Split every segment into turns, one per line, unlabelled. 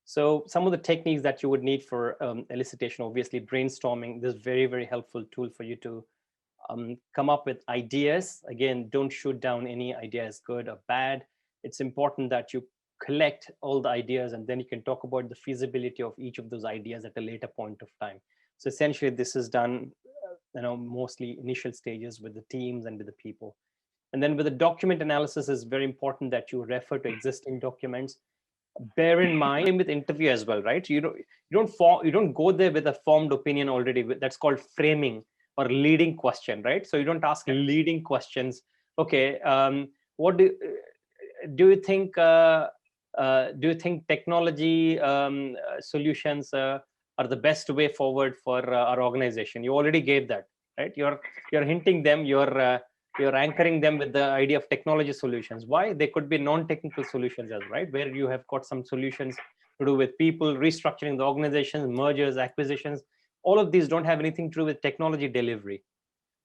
So some of the techniques that you would need for elicitation, obviously brainstorming, this is very, very helpful tool for you to come up with ideas. Again, don't shoot down any idea as good or bad. It's important that you collect all the ideas, and then you can talk about the feasibility of each of those ideas at a later point of time. So essentially this is done, mostly initial stages with the teams and with the people. And then with the document analysis, is very important that you refer to existing documents. Bear in mind with interview as well, right? You don't go there with a formed opinion already. That's called framing or leading question, right? So you don't ask leading questions. Okay, what do you think? Do you think technology solutions are the best way forward for our organization? You already gave that, right? You're hinting them. You're anchoring them with the idea of technology solutions. Why? They could be non-technical solutions as well, right? Where you have got some solutions to do with people, restructuring the organizations, mergers, acquisitions. All of these don't have anything to do with technology delivery.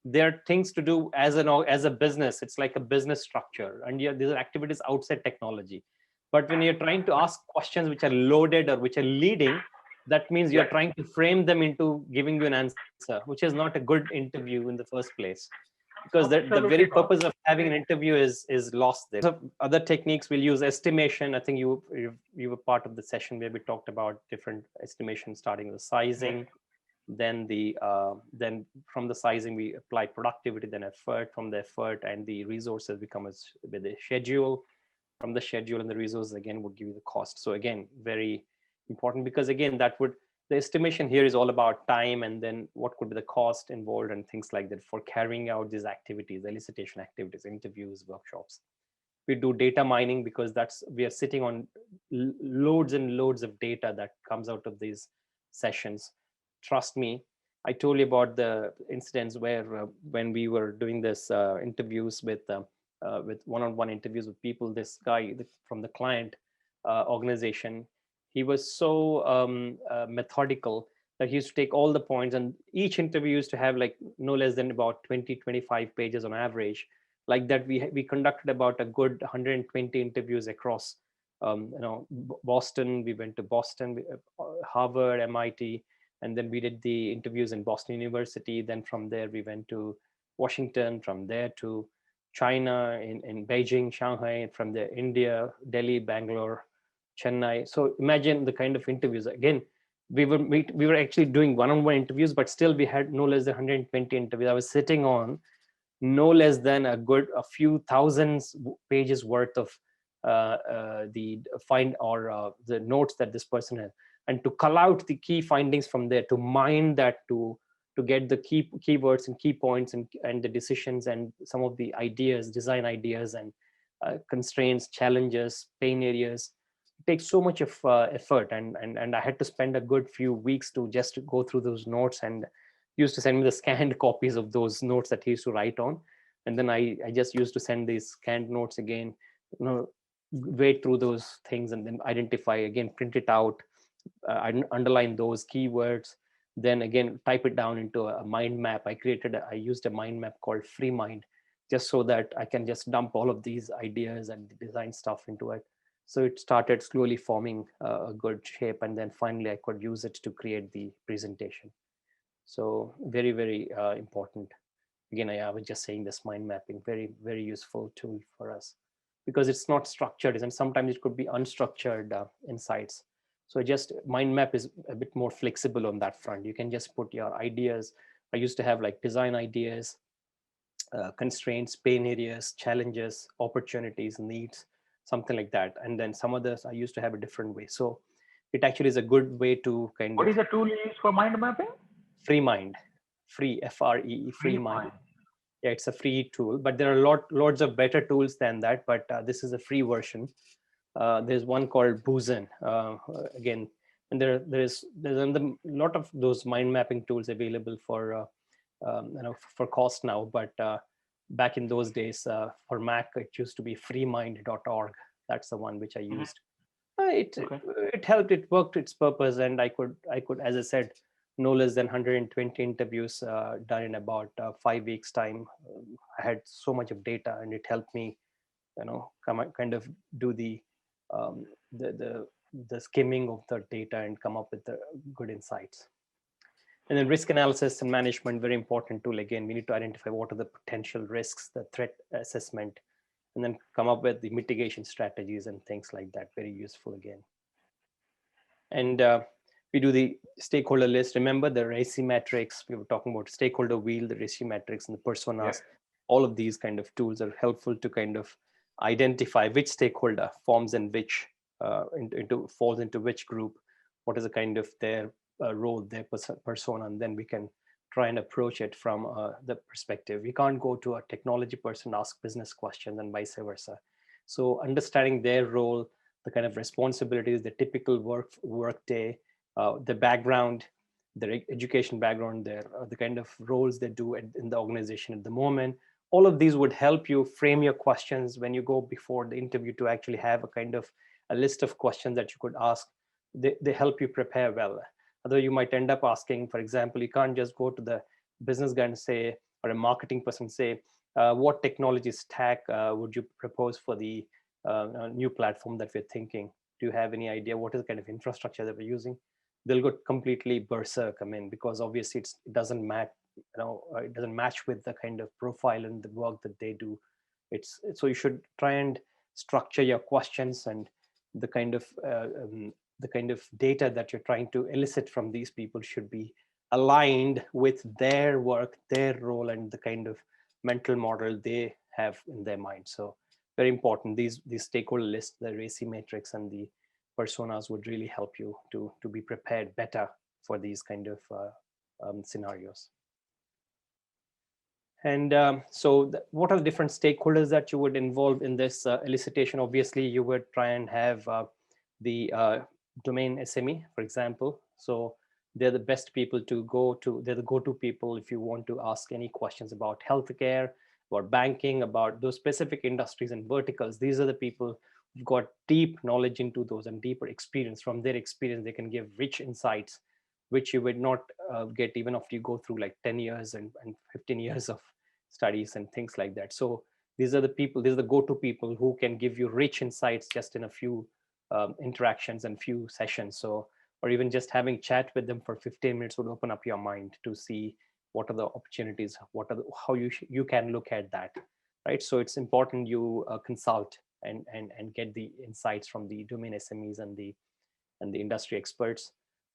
They're things to do as a business. It's like a business structure, and these are activities outside technology. But when you're trying to ask questions which are loaded or which are leading, that means you're trying to frame them into giving you an answer, which is not a good interview in the first place, because the very purpose of having an interview is lost there. So other techniques, we'll use estimation. I think you were part of the session where we talked about different estimations, starting with sizing, then then from the sizing we apply productivity, then effort, from the effort and the resources we come with a schedule, from the schedule and the resources again would give you the cost. So again, very important, because again, the estimation here is all about time, and then what could be the cost involved and things like that for carrying out these activities, elicitation activities, interviews, workshops. We do data mining because we are sitting on loads and loads of data that comes out of these sessions. Trust me, I told you about the incidents where when we were doing this interviews with one-on-one interviews with people, this guy from the client organization, he was so methodical that he used to take all the points, and each interview used to have like no less than about 20-25 pages on average. Like that, we conducted about a good 120 interviews across Boston. We went to Boston, Harvard, MIT, and then we did the interviews in Boston University. Then from there we went to Washington, from there to China, in Beijing, Shanghai, from there India, Delhi, Bangalore, Chennai. So imagine the kind of interviews. Again, we were actually doing one-on-one interviews, but still we had no less than 120 interviews. I was sitting on no less than a few thousands pages worth of the notes that this person had, and to cull out the key findings from there, to mine that, to get the keywords and key points and the decisions and some of the ideas, design ideas and constraints, challenges, pain areas. It takes so much of effort, and I had to spend a good few weeks to just go through those notes, and he used to send me the scanned copies of those notes that he used to write on, and then I just used to send these scanned notes again, wade through those things and then identify again, print it out, underline those keywords, then again type it down into a mind map. I used a mind map called Free Mind, just so that I can just dump all of these ideas and design stuff into it. So it started slowly forming a good shape, and then finally I could use it to create the presentation. So very, very important. Again, I was just saying this mind mapping, very, very useful tool for us, because it's not structured, and sometimes it could be unstructured insights. So just mind map is a bit more flexible on that front. You can just put your ideas. I used to have like design ideas, constraints, pain areas, challenges, opportunities, needs, something like that. And then some others I used to have a different way. So it actually is a good way to kind of.
What is the tool you use for mind mapping?
Free Mind, free, FREE, Free Mind. Yeah, it's a free tool, but there are lots of better tools than that. But this is a free version. There's one called Boozen again, and there's a lot of those mind mapping tools available for for cost now. But back in those days, for Mac, it used to be freemind.org. That's the one which I used. It helped. It worked its purpose, and I could, as I said, no less than 120 interviews done in about 5 weeks time. I had so much of data, and it helped me kind of do the the skimming of the data and come up with the good insights. And then risk analysis and management, very important tool. Again, we need to identify what are the potential risks, the threat assessment, and then come up with the mitigation strategies and things like that. Very useful again. And we do the stakeholder list. Remember the RACI matrix, we were talking about stakeholder wheel, the RACI matrix and the personas. Yeah. All of these kind of tools are helpful to kind of identify which stakeholder forms in which, falls into which group, what is the kind of their role, their persona, and then we can try and approach it from the perspective. We can't go to a technology person, ask business questions and vice versa. So understanding their role, the kind of responsibilities, the typical work day, the background, their education background, the kind of roles they do in the organization at the moment. All of these would help you frame your questions when you go before the interview to actually have a kind of a list of questions that you could ask. They help you prepare well. Although you might end up asking, for example, you can't just go to the business guy and say, or a marketing person say, what technology stack would you propose for the new platform that we're thinking? Do you have any idea what is the kind of infrastructure that we're using? They'll go completely berserk, I mean, because obviously it doesn't match, it doesn't match with the kind of profile and the work that they do. So you should try and structure your questions and the kind of data that you're trying to elicit from these people should be aligned with their work, their role, and the kind of mental model they have in their mind. So very important. These stakeholder lists, the RACI matrix and the personas would really help you to be prepared better for these kind of scenarios. And so what are the different stakeholders that you would involve in this elicitation? Obviously, you would try and have the domain SME, for example. So they're the best people to go to. They're the go-to people if you want to ask any questions about healthcare, about banking, about those specific industries and verticals. These are the people who've got deep knowledge into those and deeper experience. From their experience, they can give rich insights, which you would not get even after you go through like 10 years and 15 years of studies and things like that. So these are the people, these are the go-to people who can give you rich insights just in a few interactions and few sessions. So, or even just having chat with them for 15 minutes would open up your mind to see what are the opportunities, how you can look at that, right? So it's important you consult and get the insights from the domain SMEs and the industry experts.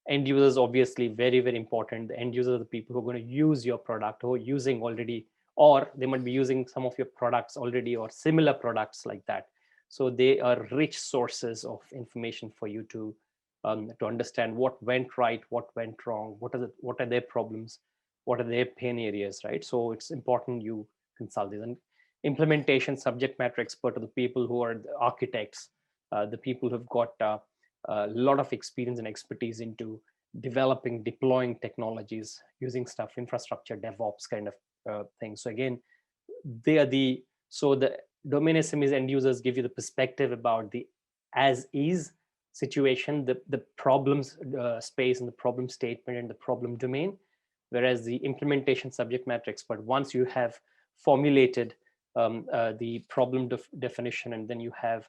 End users, obviously, very, very important. The end users are the people who are going to use your product, who are using already, or they might be using some of your products already or similar products like that. So they are rich sources of information for you to understand what went right, what went wrong, what are their problems, what are their pain areas, right? So it's important you consult these. And implementation subject matter expert are the people who are the architects, the people who've got a lot of experience and expertise into developing, deploying technologies, using stuff, infrastructure, DevOps kind of things. So again, they are the domain SMEs end users give you the perspective about the as is situation, the problems space and the problem statement and the problem domain. Whereas the implementation subject matter expert, once you have formulated the problem definition, and then you have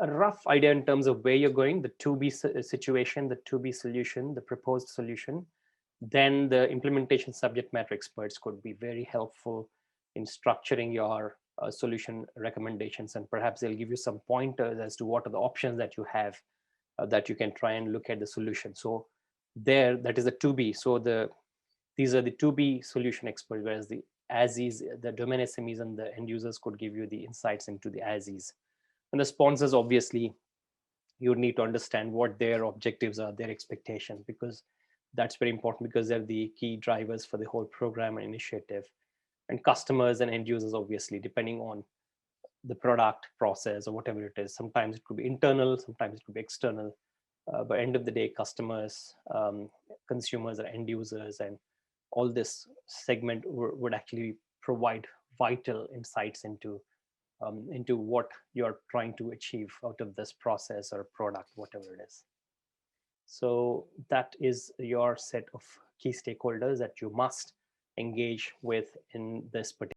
a rough idea in terms of where you're going, the to-be situation, the to-be solution, the proposed solution, then the implementation subject matter experts could be very helpful in structuring your solution recommendations, and perhaps they'll give you some pointers as to what are the options that you have that you can try and look at the solution. So that is a to-be. So these are the to-be solution experts, whereas the as-is, the domain SMEs and the end users could give you the insights into the as-is. And the sponsors, obviously, you need to understand what their objectives are, their expectations, because that's very important, because they're the key drivers for the whole program and initiative. And customers and end users, obviously, depending on the product, process, or whatever it is. Sometimes it could be internal, sometimes it could be external. But end of the day, customers, consumers, or end users, and all this segment would actually provide vital insights into what you're trying to achieve out of this process or product, whatever it is. So that is your set of key stakeholders that you must engage with in this particular